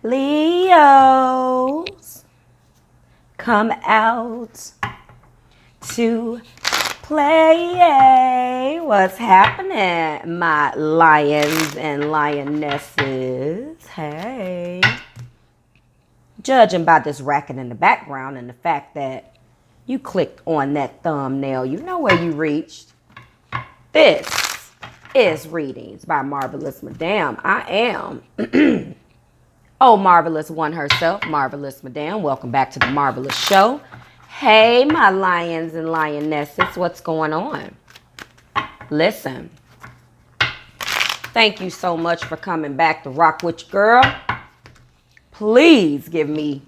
Leos, come out to play. What's happening, my lions and lionesses? Hey. Judging by this racket in the background and the fact that you clicked on that thumbnail, you know where you reached. This is Readings by Marvelous Madame. I am Marvelous One herself, Marvelous Madame. Welcome back to the Marvelous Show. Hey, my lions and lionesses, what's going on? Listen, thank you so much for coming back to Rock with Your Girl. Please give me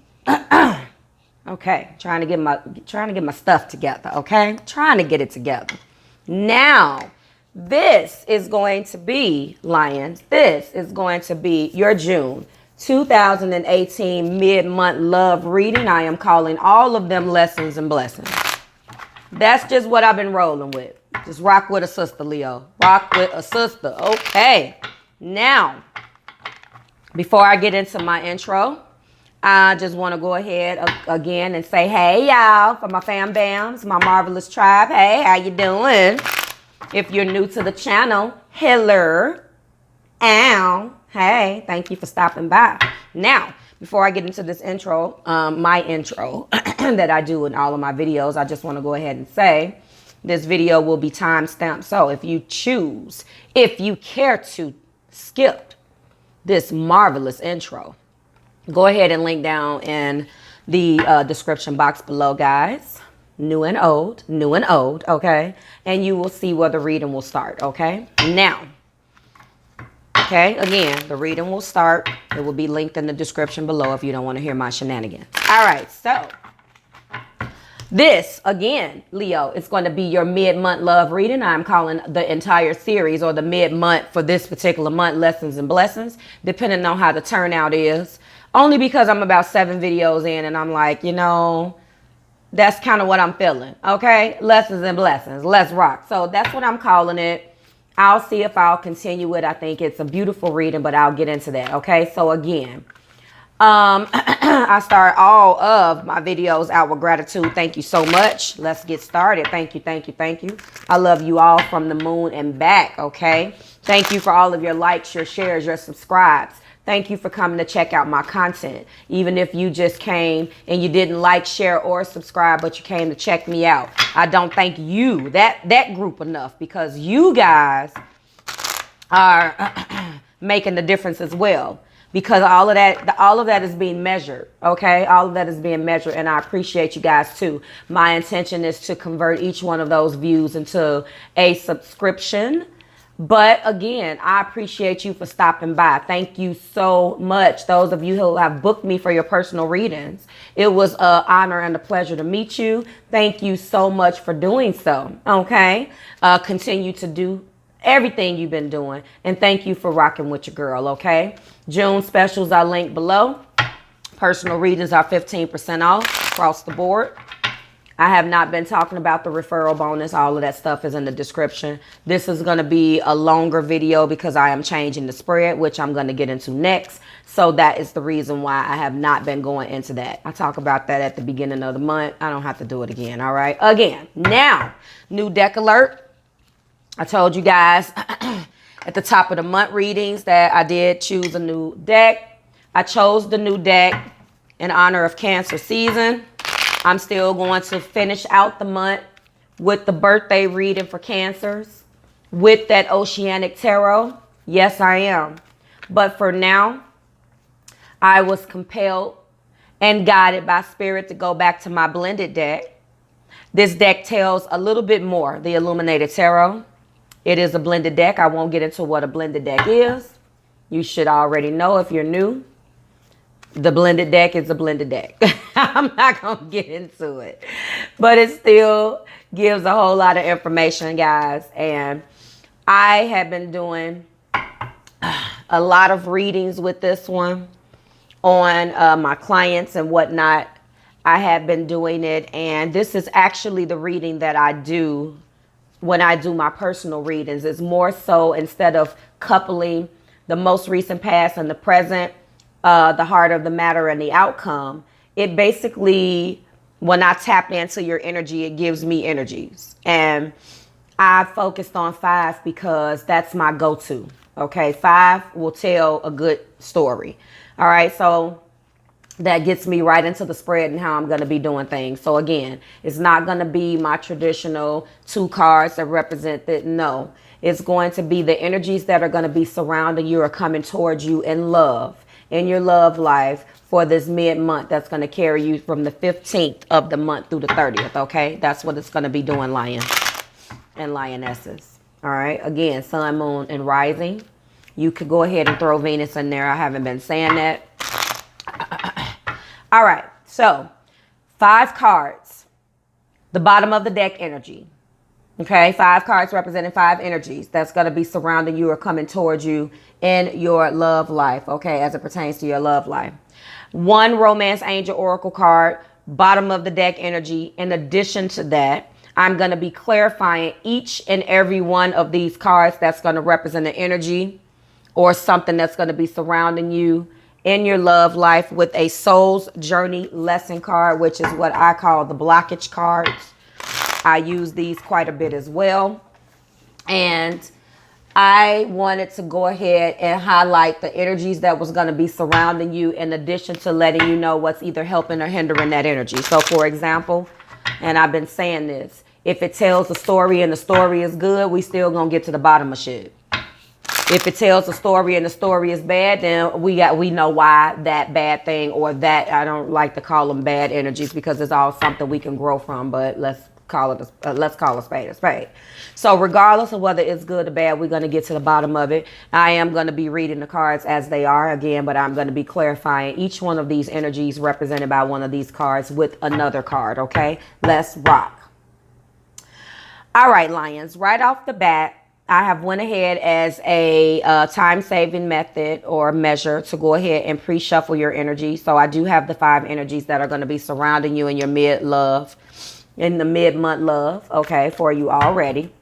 okay, trying to get my stuff together, okay? Trying to get it together. Now, this is going to be, lions, this is going to be your June 2018 mid-month love reading. I am calling all of them lessons and blessings. That's just what I've been rolling with. Just rock with a sister, Leo. Rock with a sister. Okay. Now, before I get into my intro, I just want to go ahead again and say, hey, y'all, for my fam bams, my marvelous tribe. Hey, how you doing? If you're new to the channel, hello. Ow. Hey, thank you for stopping by. Now, before I get into this intro, my intro that I do in all of my videos, I just want to go ahead and say this video will be time-stamped. So if you care to skip this marvelous intro, go ahead and link down in the description box below, guys. New and old, okay? And you will see where the reading will start, okay? Now, okay, again, the reading will start. It will be linked in the description below if you don't want to hear my shenanigans. All right, so this, again, Leo, it's going to be your mid-month love reading. I'm calling the entire series, or the mid-month for this particular month, lessons and blessings, depending on how the turnout is. Only because I'm about 7 videos in and I'm like, you know, that's kind of what I'm feeling, okay? Lessons and blessings. Let's rock. So that's what I'm calling it. I'll see if I'll continue it. I think it's a beautiful reading, but I'll get into that, okay? So again, I start all of my videos out with gratitude. Thank you so much. Let's get started. Thank you, thank you, thank you. I love you all from the moon and back, okay? Thank you for all of your likes, your shares, your subscribes. Thank you for coming to check out my content. Even if you just came and you didn't like, share, or subscribe, but you came to check me out. I don't thank you, that group, enough, because you guys are making the difference as well. Because all of that is being measured, okay? All of that is being measured, and I appreciate you guys too. My intention is to convert each one of those views into a subscription. But again, I appreciate you for stopping by. Thank you so much. Those of you who have booked me for your personal readings, it was an honor and a pleasure to meet you. Thank you so much for doing so, okay? Continue to do everything you've been doing. And thank you for rocking with your girl, okay? June specials are linked below. Personal readings are 15% off across the board. I have not been talking about the referral bonus. All of that stuff is in the description. This is going to be a longer video because I am changing the spread, which I'm going to get into next. So that is the reason why I have not been going into that. I talk about that at the beginning of the month. I don't have to do it again. All right. Again, now, new deck alert. I told you guys at the top of the month readings that I did choose a new deck. I chose the new deck in honor of Cancer season. I'm still going to finish out the month with the birthday reading for Cancers with that Oceanic Tarot. Yes, I am. But for now, I was compelled and guided by Spirit to go back to my blended deck. This deck tells a little bit more, the Illuminated Tarot. It is a blended deck. I won't get into what a blended deck is. You should already know if you're new. The blended deck is a blended deck. I'm not going to get into it. But it still gives a whole lot of information, guys. And I have been doing a lot of readings with this one on my clients and whatnot. I have been doing it. And this is actually the reading that I do when I do my personal readings. It's more so, instead of coupling the most recent past and the present, the heart of the matter and the outcome, it basically, when I tap into your energy, it gives me energies. And I focused on 5 because that's my go-to. Okay, 5 will tell a good story. All right, so that gets me right into the spread and how I'm going to be doing things. So again, it's not going to be my traditional 2 cards that represent that. No, it's going to be the energies that are going to be surrounding you or coming towards you in love, in your love life for this mid-month. That's going to carry you from the 15th of the month through the 30th. Okay, that's what it's going to be doing, lions and lionesses. All right, again, sun, moon, and rising. You could go ahead and throw Venus in there. I haven't been saying that. All right, so 5 cards, the bottom of the deck energy. Okay, 5 cards representing 5 energies that's going to be surrounding you or coming towards you in your love life. Okay, as it pertains to your love life. 1 romance angel oracle card, bottom of the deck energy. In addition to that, I'm going to be clarifying each and every one of these cards that's going to represent an energy or something that's going to be surrounding you in your love life with a soul's journey lesson card, which is what I call the blockage cards. I use these quite a bit as well. And I wanted to go ahead and highlight the energies that was going to be surrounding you in addition to letting you know what's either helping or hindering that energy. So for example, and I've been saying this, if it tells a story and the story is good, we still gonna get to the bottom of shit. If it tells a story and the story is bad, then we know why that bad thing or that, I don't like to call them bad energies because it's all something we can grow from, but let's call a spade a spade. So regardless of whether it's good or bad, we're going to get to the bottom of it. I am going to be reading the cards as they are again, but I'm going to be clarifying each one of these energies represented by one of these cards with another card. Okay, let's rock. All right, Lions, right off the bat, I have went ahead as a time-saving method or measure to go ahead and pre-shuffle your energy. So I do have the 5 energies that are going to be surrounding you in your mid-month love, okay, for you already.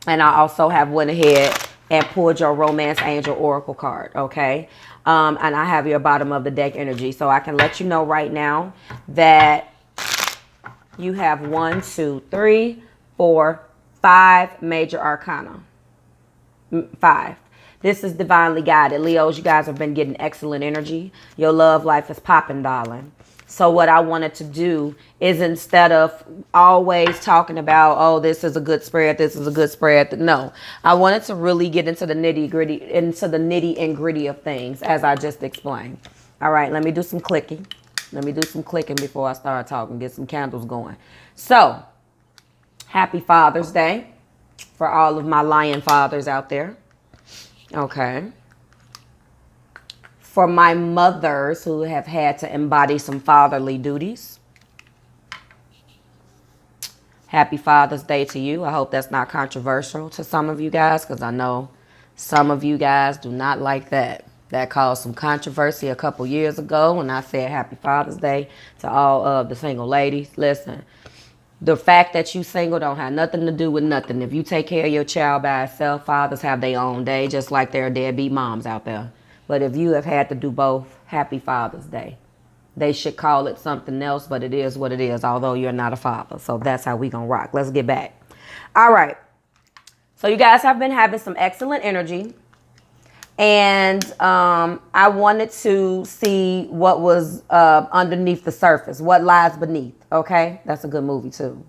And I also have went ahead and pulled your romance angel oracle card, okay? And I have your bottom of the deck energy. So I can let you know right now that you have 1, 2, 3, 4, 5 major arcana. 5. This is divinely guided. Leos, you guys have been getting excellent energy. Your love life is popping, darling. So what I wanted to do is, instead of always talking about, oh, this is a good spread, this is a good spread. No, I wanted to really get into the nitty and gritty of things, as I just explained. All right, let me do some clicking. Let me do some clicking before I start talking, get some candles going. So, happy Father's Day for all of my lion fathers out there. Okay. For my mothers who have had to embody some fatherly duties, happy Father's Day to you. I hope that's not controversial to some of you guys, because I know some of you guys do not like that. That caused some controversy a couple years ago when I said happy Father's Day to all of the single ladies. Listen, the fact that you single don't have nothing to do with nothing. If you take care of your child by itself, fathers have their own day, just like there are deadbeat moms out there. But if you have had to do both, happy Father's Day. They should call it something else, but it is what it is, although you're not a father. So that's how we gonna rock. Let's get back. All right. So you guys have been having some excellent energy. And I wanted to see what was underneath the surface, what lies beneath. Okay, that's a good movie too.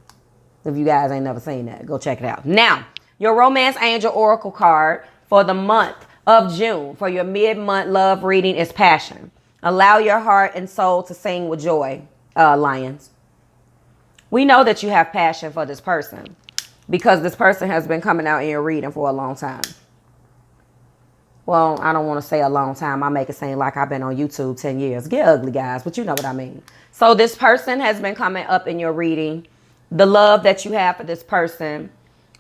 If you guys ain't never seen that, go check it out. Now, your romance angel oracle card for the month of June for your mid-month love reading is passion. Allow your heart and soul to sing with joy, Lions. We know that you have passion for this person because this person has been coming out in your reading for a long time. Well, I don't want to say a long time. I make it seem like I've been on YouTube 10 years. Get ugly, guys, but you know what I mean. So this person has been coming up in your reading. The love that you have for this person.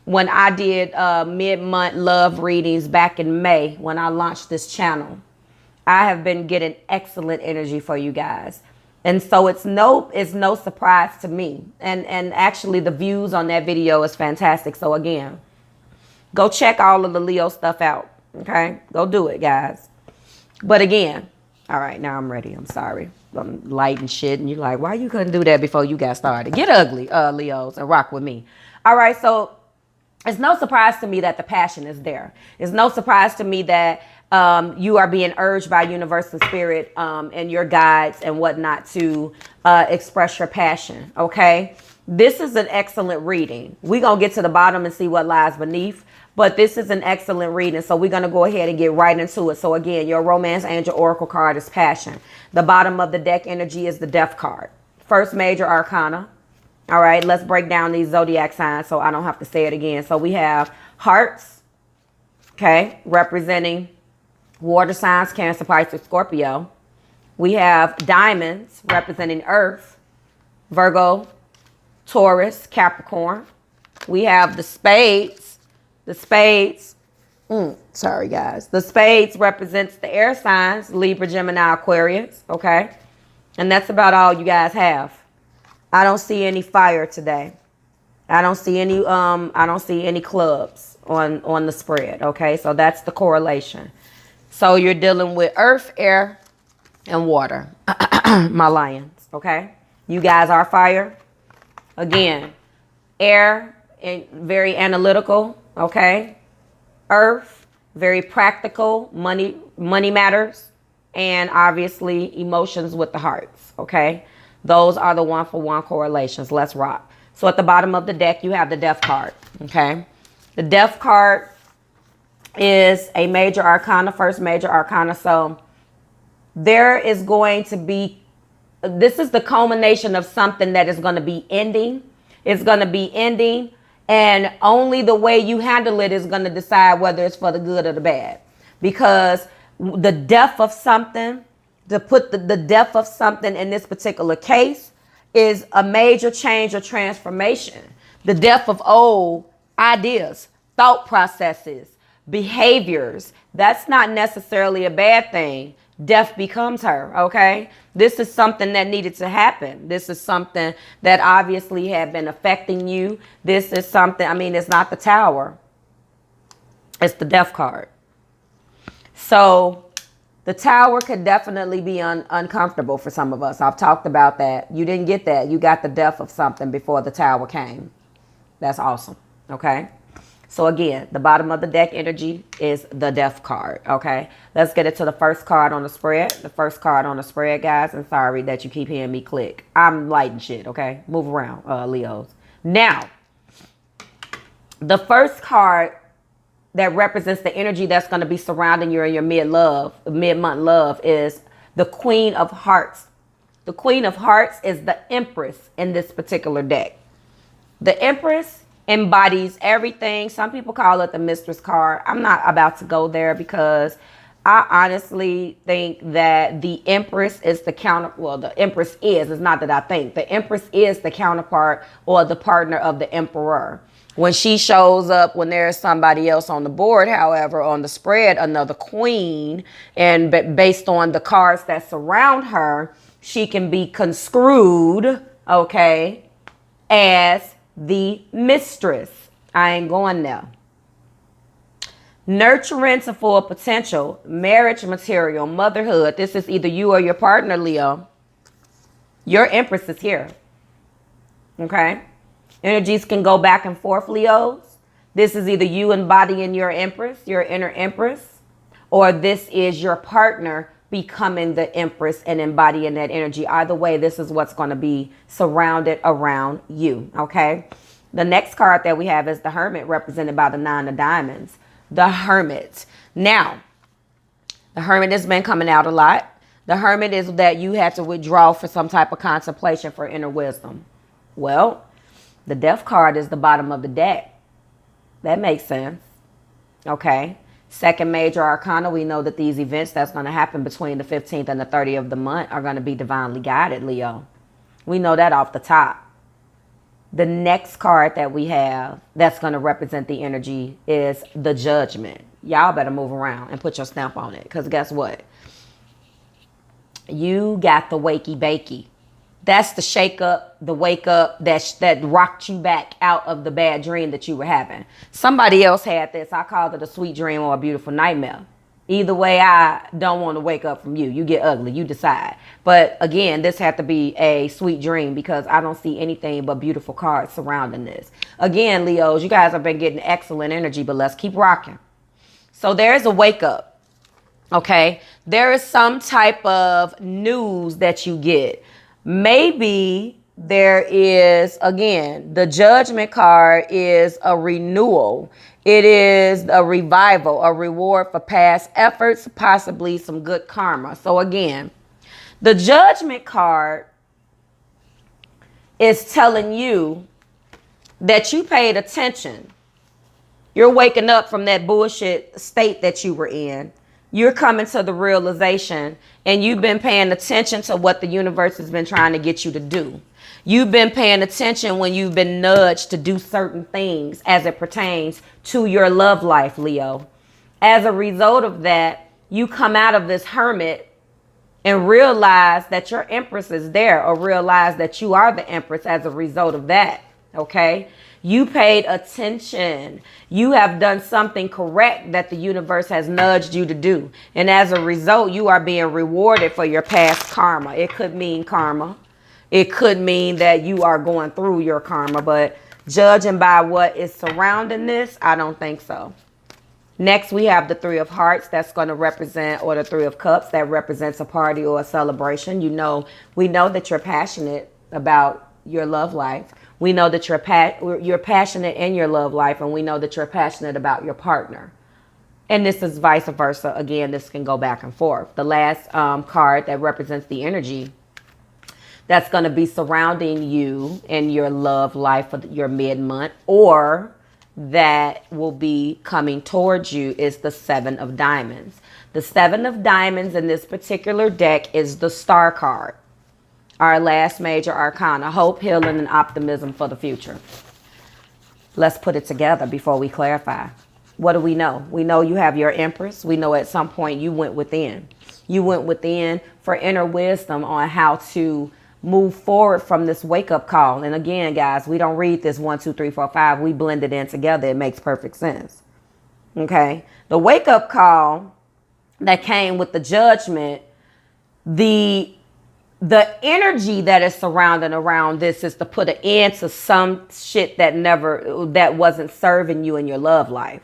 When I did mid-month love readings back in May, when I launched this channel, I have been getting excellent energy for you guys. And so it's no surprise to me. And actually the views on that video is fantastic. So again, go check all of the Leo stuff out. Okay, go do it, guys. But again, All right, now I'm ready. I'm sorry. I'm light and shit, and you're like, why you couldn't do that before you got started? Get ugly, Leos, and rock with me. All right, so it's no surprise to me that the passion is there. It's no surprise to me that you are being urged by universal spirit and your guides and whatnot to express your passion. Okay, this is an excellent reading. We're gonna get to the bottom and see what lies beneath. But this is an excellent reading, so we're going to go ahead and get right into it. So again, your Romance Angel Oracle card is Passion. The bottom of the deck energy is the Death card. First major arcana. All right, let's break down these zodiac signs so I don't have to say it again. So we have Hearts, okay, representing water signs, Cancer, Pisces, Scorpio. We have Diamonds, representing Earth, Virgo, Taurus, Capricorn. We have the Spades. The spades, sorry guys. The spades represents the air signs, Libra, Gemini, Aquarius, okay? And that's about all you guys have. I don't see any fire today. I don't see any clubs on the spread, okay? So that's the correlation. So you're dealing with earth, air, and water, my lions, okay? You guys are fire. Again, air, and very analytical. Okay, earth, very practical, money matters, and obviously emotions with the hearts. Okay, those are the one-for-one correlations. Let's rock. So at the bottom of the deck, you have the Death card. Okay, the Death card is a major arcana, first major arcana. So there is going to be, this is the culmination of something that is going to be ending. It's going to be ending. And only the way you handle it is going to decide whether it's for the good or the bad. Because the death of something, to put the death of something in this particular case, is a major change or transformation. The death of old ideas, thought processes, behaviors. That's not necessarily a bad thing. Death becomes her, okay? This is something that needed to happen. This is something that obviously had been affecting you. This is something, I mean, it's not the Tower. It's the Death card. So the Tower could definitely be uncomfortable for some of us. I've talked about that. You didn't get that. You got the death of something before the Tower came. That's awesome, okay? So again, the bottom of the deck energy is the Death card, okay? Let's get it to the first card on the spread. The first card on the spread, guys. And sorry that you keep hearing me click. I'm lighting shit, okay? Move around, Leos. Now, the first card that represents the energy that's going to be surrounding you in your mid-month love is the Queen of Hearts. The Queen of Hearts is the Empress in this particular deck. The Empress embodies everything. Some people call it the Mistress card. I'm not about to go there because I honestly think that the Empress is the the Empress is, it's not that I think, the Empress is the counterpart or the partner of the Emperor. When she shows up, when there's somebody else on the board, however, on the spread, another queen, and based on the cards that surround her, she can be construed, okay, as the Mistress. I ain't going there. Nurturing to full potential, marriage material, motherhood. This is either you or your partner, Leo. Your Empress is here. Okay? Energies can go back and forth, Leos. This is either you embodying your Empress, your inner Empress, or this is your partner becoming the Empress and embodying that energy. Either way, this is what's going to be surrounded around you, okay? The next card that we have is the Hermit, represented by the Nine of Diamonds. The Hermit. Now, the Hermit has been coming out a lot. The Hermit is that you had to withdraw for some type of contemplation for inner wisdom. Well, the Death card is the bottom of the deck. That makes sense, okay? Second major arcana, we know that these events that's going to happen between the 15th and the 30th of the month are going to be divinely guided, Leo. We know that off the top. The next card that we have that's going to represent the energy is the Judgment. Y'all better move around and put your stamp on it, because guess what? You got the wakey bakey. That's the shake up, the wake up that rocked you back out of the bad dream that you were having. Somebody else had this. I called it a sweet dream or a beautiful nightmare. Either way, I don't want to wake up from you. You get ugly. You decide. But again, this had to be a sweet dream because I don't see anything but beautiful cards surrounding this. Again, Leos, you guys have been getting excellent energy, but let's keep rocking. So there's a wake up. Okay. There is some type of news that you get. Maybe there is, again, the Judgment card is a renewal. It is a revival, a reward for past efforts, possibly some good karma. So again, the Judgment card is telling you that you paid attention. You're waking up from that bullshit state that you were in. You're coming to the realization, and you've been paying attention to what the universe has been trying to get you to do. You've been paying attention when you've been nudged to do certain things as it pertains to your love life, Leo. As a result of that, you come out of this hermit and realize that your Empress is there, or realize that you are the Empress as a result of that. Okay? You paid attention. You have done something correct that the universe has nudged you to do. And as a result, you are being rewarded for your past karma. It could mean karma. It could mean that you are going through your karma. But judging by what is surrounding this, I don't think so. Next, we have the Three of Hearts. That's going to represent, or the Three of Cups, that represents a party or a celebration. You know, we know that you're passionate about your love life. We know that you're passionate in your love life, and we know that you're passionate about your partner. And this is vice versa. Again, this can go back and forth. The last card that represents the energy that's going to be surrounding you in your love life for your mid-month, or that will be coming towards you, is the Seven of Diamonds. The Seven of Diamonds in this particular deck is the Star card. Our last major arcana: hope, healing, and optimism for the future. Let's put it together before we clarify. What do we know? We know you have your Empress. We know at some point you went within. You went within for inner wisdom on how to move forward from this wake-up call. And again, guys, we don't read this 1, 2, 3, 4, 5. We blend it in together. It makes perfect sense. Okay? The wake-up call that came with the Judgment, the energy that is surrounding around this is to put an end to some shit that wasn't serving you in your love life.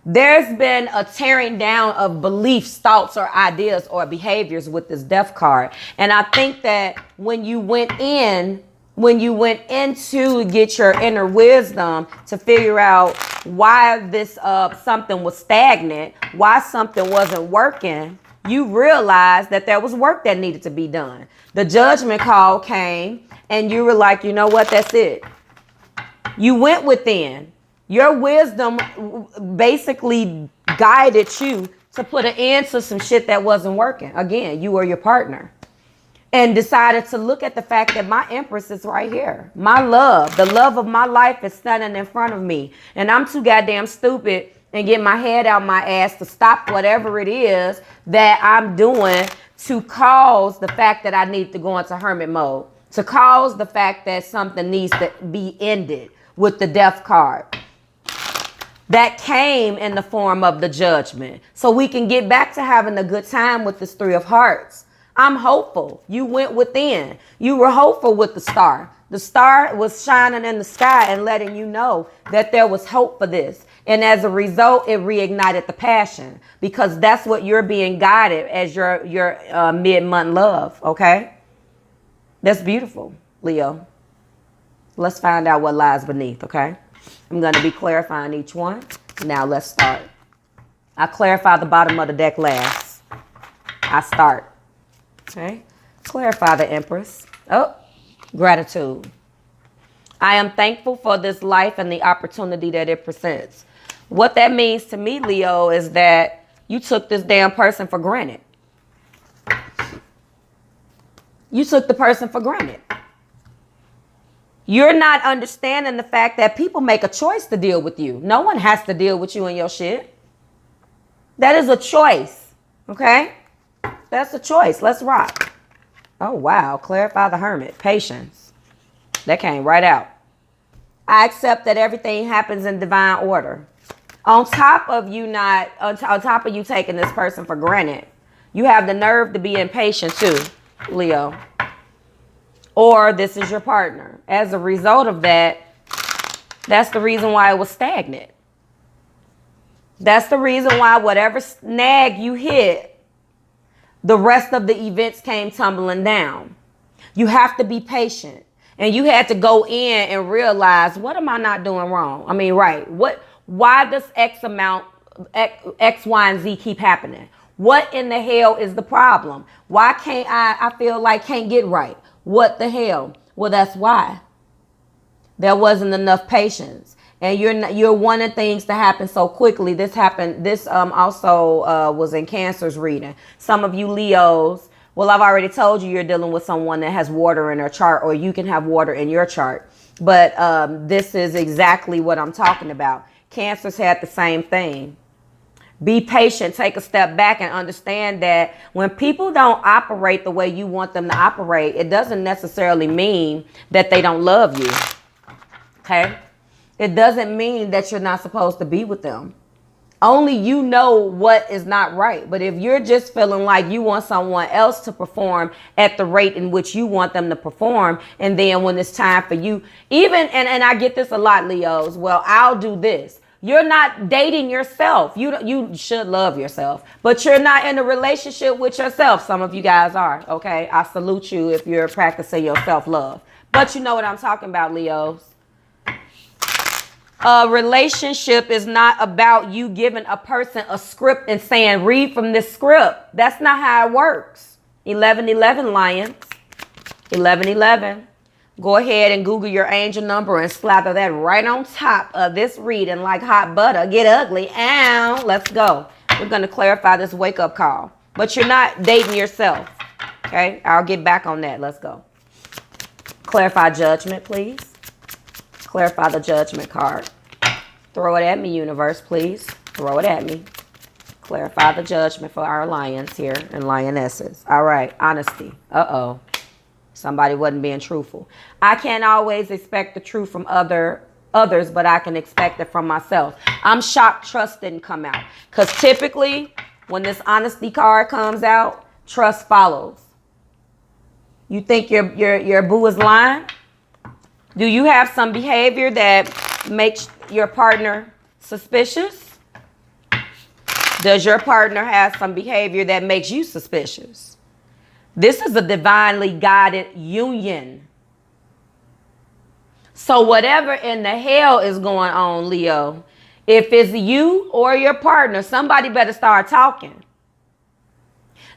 There's been a tearing down of beliefs, thoughts, or ideas or behaviors with this Death card. And I think that when you went in to get your inner wisdom to figure out why this something was stagnant, why something wasn't working, you realized that there was work that needed to be done. The Judgment call came, and you were like, you know what, that's it. You went within. Your wisdom basically guided you to put an end to some shit that wasn't working. Again, you or your partner. And decided to look at the fact that my Empress is right here. My love, the love of my life, is standing in front of me. And I'm too goddamn stupid and get my head out my ass to stop whatever it is that I'm doing to cause the fact that I need to go into hermit mode, to cause the fact that something needs to be ended with the Death card. That came in the form of the Judgment. So we can get back to having a good time with this Three of Hearts. I'm hopeful. You went within. You were hopeful with the star. The star was shining in the sky and letting you know that there was hope for this. And as a result, it reignited the passion, because that's what you're being guided as your mid-month love. Okay. That's beautiful, Leo. Let's find out what lies beneath. Okay. I'm going to be clarifying each one. Now let's start. I clarify the bottom of the deck last. I start. Okay. Clarify the Empress. Oh, gratitude. I am thankful for this life and the opportunity that it presents. What that means to me, Leo, is that you took this damn person for granted. You took the person for granted. You're not understanding the fact that people make a choice to deal with you. No one has to deal with you and your shit. That is a choice. Okay? That's a choice. Let's rock. Oh, wow. Clarify the Hermit. Patience. That came right out. I accept that everything happens in divine order. On top of you not, on top of you taking this person for granted, you have the nerve to be impatient too, Leo. Or this is your partner. As a result of that, that's the reason why it was stagnant. That's the reason why whatever snag you hit, the rest of the events came tumbling down. You have to be patient. And you had to go in and realize, what am I not doing wrong? I mean, right. Why does X, Y, and Z keep happening? What in the hell is the problem? Why can't I feel like can't get right? What the hell? Well, that's why. There wasn't enough patience. And you're wanting things to happen so quickly. This also was in Cancer's reading. Some of you Leos, well, I've already told you you're dealing with someone that has water in their chart, or you can have water in your chart. But this is exactly what I'm talking about. Cancer's had the same thing. Be patient, take a step back, and understand that when people don't operate the way you want them to operate, it doesn't necessarily mean that they don't love you. Okay? It doesn't mean that you're not supposed to be with them. Only you know what is not right. But if you're just feeling like you want someone else to perform at the rate in which you want them to perform, and then when it's time for you, and I get this a lot, Leos, well, I'll do this. You're not dating yourself. You should love yourself, but you're not in a relationship with yourself. Some of you guys are, okay? I salute you if you're practicing your self-love. But you know what I'm talking about, Leos. A relationship is not about you giving a person a script and saying, read from this script. That's not how it works. 1111 Lions. 1111. Go ahead and Google your angel number and slather that right on top of this reading like hot butter. Get ugly. Ow. Let's go. We're going to clarify this wake-up call. But you're not dating yourself. Okay? I'll get back on that. Let's go. Clarify judgment, please. Clarify the judgment card. Throw it at me, universe, please. Throw it at me. Clarify the judgment for our lions here and lionesses. All right. Honesty. Uh-oh. Somebody wasn't being truthful. I can't always expect the truth from others, but I can expect it from myself. I'm shocked trust didn't come out. Because typically, when this honesty card comes out, trust follows. You think your boo is lying? Do you have some behavior that makes your partner suspicious? Does your partner have some behavior that makes you suspicious? This is a divinely guided union. So whatever in the hell is going on, Leo, if it's you or your partner, somebody better start talking.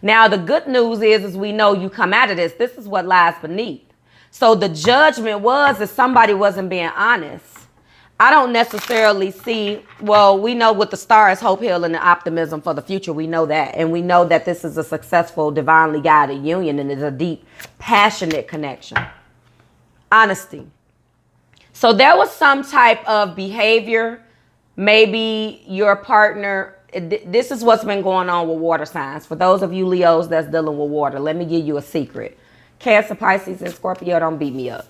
Now, the good news is we know you come out of this. This is what lies beneath. So the judgment was that somebody wasn't being honest. I don't necessarily see, well, we know with the stars, hope, healing, and optimism for the future. We know that. And we know that this is a successful, divinely guided union, and it's a deep, passionate connection. Honesty. So there was some type of behavior. Maybe your partner, this is what's been going on with water signs. For those of you Leos that's dealing with water, let me give you a secret. Cancer, Pisces, and Scorpio, don't beat me up.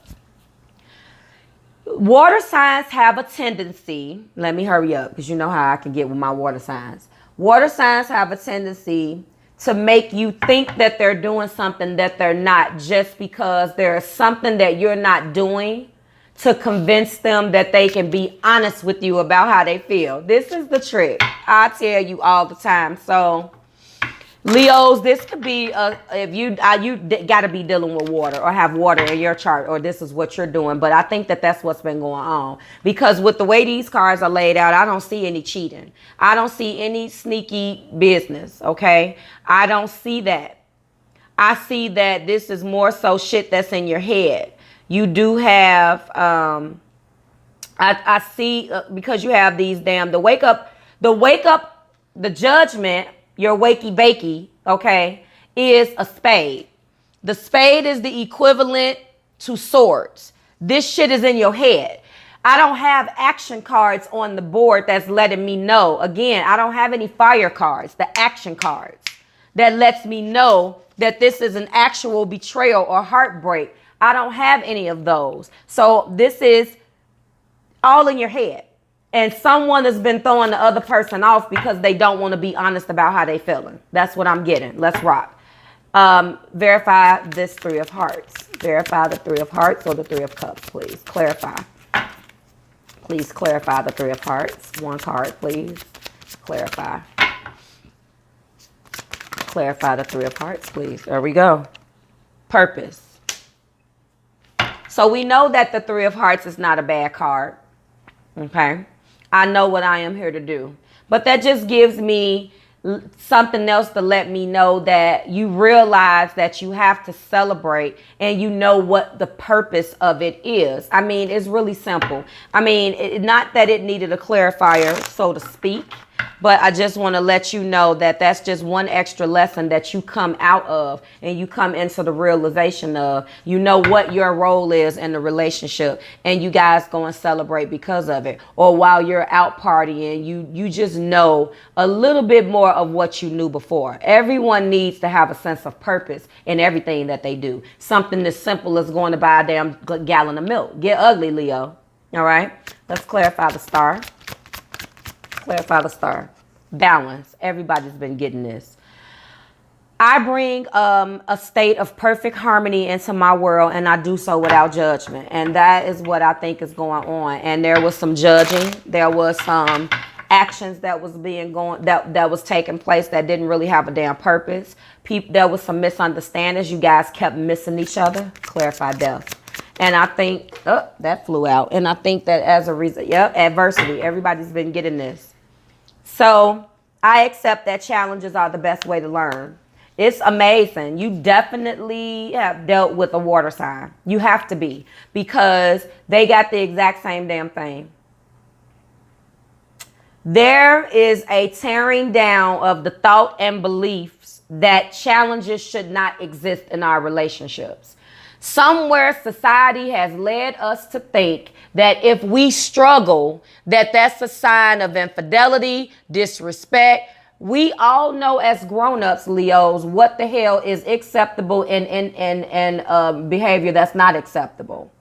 Water signs have a tendency, let me hurry up because you know how I can get with my water signs. Water signs have a tendency to make you think that they're doing something that they're not, just because there's something that you're not doing to convince them that they can be honest with you about how they feel. This is the trick. I tell you all the time. So Leos, this could be if you got to be dealing with water or have water in your chart, or this is what you're doing. But I think that that's what's been going on, because with the way these cards are laid out, I don't see any cheating. I don't see any sneaky business. OK, I don't see that. I see that this is more so shit that's in your head. You do have I see because you have these the wake up, the judgment. Your wakey bakey, okay, is a spade. The spade is the equivalent to swords. This shit is in your head. I don't have action cards on the board that's letting me know. Again, I don't have any fire cards, the action cards that lets me know that this is an actual betrayal or heartbreak. I don't have any of those. So this is all in your head. And someone has been throwing the other person off because they don't want to be honest about how they feeling. That's what I'm getting. Let's rock. Verify this Three of Hearts. Verify the Three of Hearts or the Three of Cups, please. Clarify. Please clarify the Three of Hearts. One card, please. Clarify. Clarify the Three of Hearts, please. There we go. Purpose. So we know that the Three of Hearts is not a bad card. Okay. I know what I am here to do. But that just gives me something else to let me know that you realize that you have to celebrate and you know what the purpose of it is. I mean, it's really simple. I mean, not that it needed a clarifier, so to speak, but I just want to let you know that that's just one extra lesson that you come out of and you come into the realization of, you know what your role is in the relationship, and you guys go and celebrate because of it. Or while you're out partying, you just know a little bit more of what you knew before. Everyone needs to have a sense of purpose in everything that they do. Something as simple as going to buy a damn gallon of milk. Get ugly, Leo. All right. Let's clarify the star. Clarify the star. Balance. Everybody's been getting this. I bring a state of perfect harmony into my world, and I do so without judgment. And that is what I think is going on. And there was some judging. There was some actions that was that was taking place that didn't really have a damn purpose. There was some misunderstandings. You guys kept missing each other. Clarify death. And I think, that flew out. And I think that as a reason, adversity. Everybody's been getting this. So I accept that challenges are the best way to learn. It's amazing. You definitely have dealt with a water sign. You have to be, because they got the exact same damn thing. There is a tearing down of the thought and beliefs that challenges should not exist in our relationships. Somewhere society has led us to think that if we struggle, that's a sign of infidelity, disrespect. We all know as grown-ups, Leos, what the hell is acceptable and behavior that's not acceptable.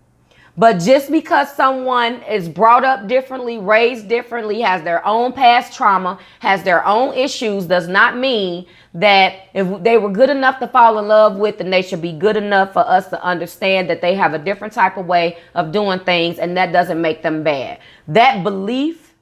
But just because someone is brought up differently, raised differently, has their own past trauma, has their own issues, does not mean that if they were good enough to fall in love with, then they should be good enough for us to understand that they have a different type of way of doing things, and that doesn't make them bad. That belief,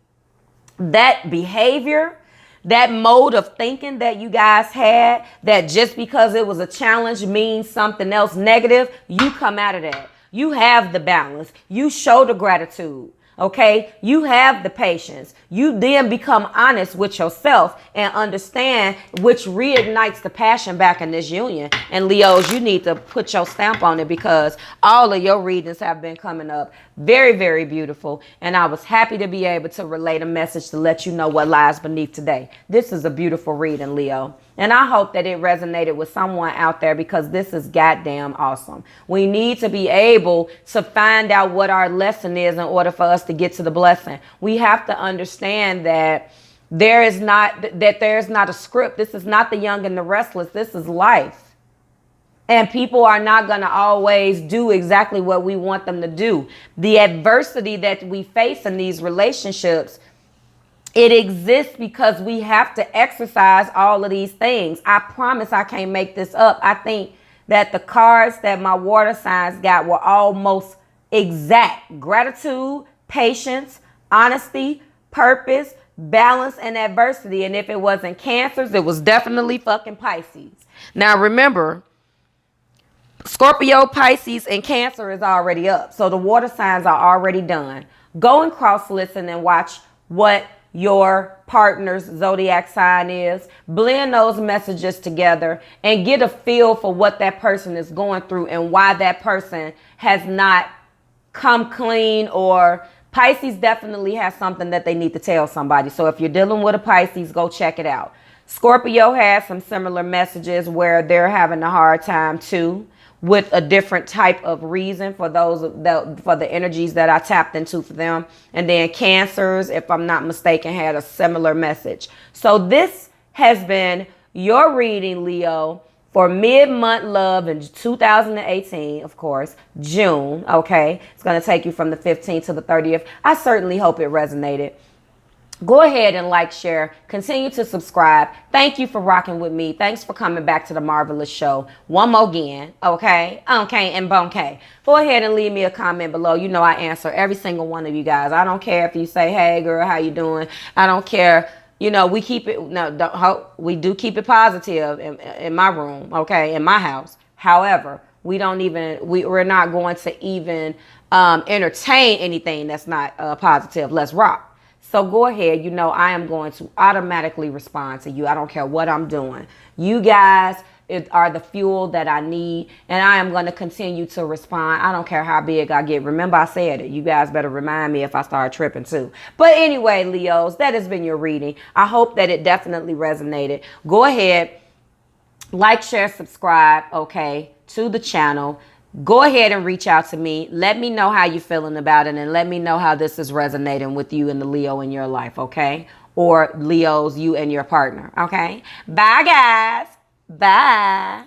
that behavior, that mode of thinking that you guys had, that just because it was a challenge means something else negative, you come out of that. You have the balance. You show the gratitude. Okay. You have the patience. You then become honest with yourself and understand, which reignites the passion back in this union. And Leos, you need to put your stamp on it, because all of your readings have been coming up very, very beautiful. And I was happy to be able to relate a message to let you know what lies beneath today. This is a beautiful reading, Leo. And I hope that it resonated with someone out there, because this is goddamn awesome. We need to be able to find out what our lesson is in order for us to get to the blessing. We have to understand that there's not a script. This is not The Young and the Restless. This is life. And people are not going to always do exactly what we want them to do. The adversity that we face in these relationships, it exists because we have to exercise all of these things. I promise I can't make this up. I think that the cards that my water signs got were almost exact. Gratitude, patience, honesty, purpose, balance, and adversity. And if it wasn't Cancers, it was definitely fucking Pisces. Now remember, Scorpio, Pisces, and Cancer is already up. So the water signs are already done. Go and cross listen and watch what your partner's zodiac sign is. Blend those messages together and get a feel for what that person is going through and why that person has not come clean. Or Pisces definitely has something that they need to tell somebody. So if you're dealing with a Pisces, go check it out. Scorpio has some similar messages where they're having a hard time too, with a different type of reason for for the energies that I tapped into for them. And then Cancers, if I'm not mistaken, had a similar message. So this has been your reading, Leo. for mid-month love in 2018, of course, June, okay? It's going to take you from the 15th to the 30th. I certainly hope it resonated. Go ahead and like, share, continue to subscribe. Thank you for rocking with me. Thanks for coming back to the Marvelous Show. One more again, okay? Okay, and bonke. Go ahead and leave me a comment below. You know I answer every single one of you guys. I don't care if you say, hey, girl, how you doing? I don't care. You know, we keep it, no, we do keep it positive in my room, okay, in my house. However, we're not going to even entertain anything that's not positive. Let's rock. So go ahead. You know, I am going to automatically respond to you. I don't care what I'm doing. You guys are the fuel that I need, and I am going to continue to respond. I don't care how big I get. Remember, I said it. You guys better remind me if I start tripping too. But anyway, Leos, that has been your reading. I hope that it definitely resonated. Go ahead, like, share, subscribe, okay, to the channel. Go ahead and reach out to me. Let me know how you're feeling about it, and let me know how this is resonating with you and the Leo in your life, okay? Or Leos, you and your partner, okay? Bye, guys. Bye.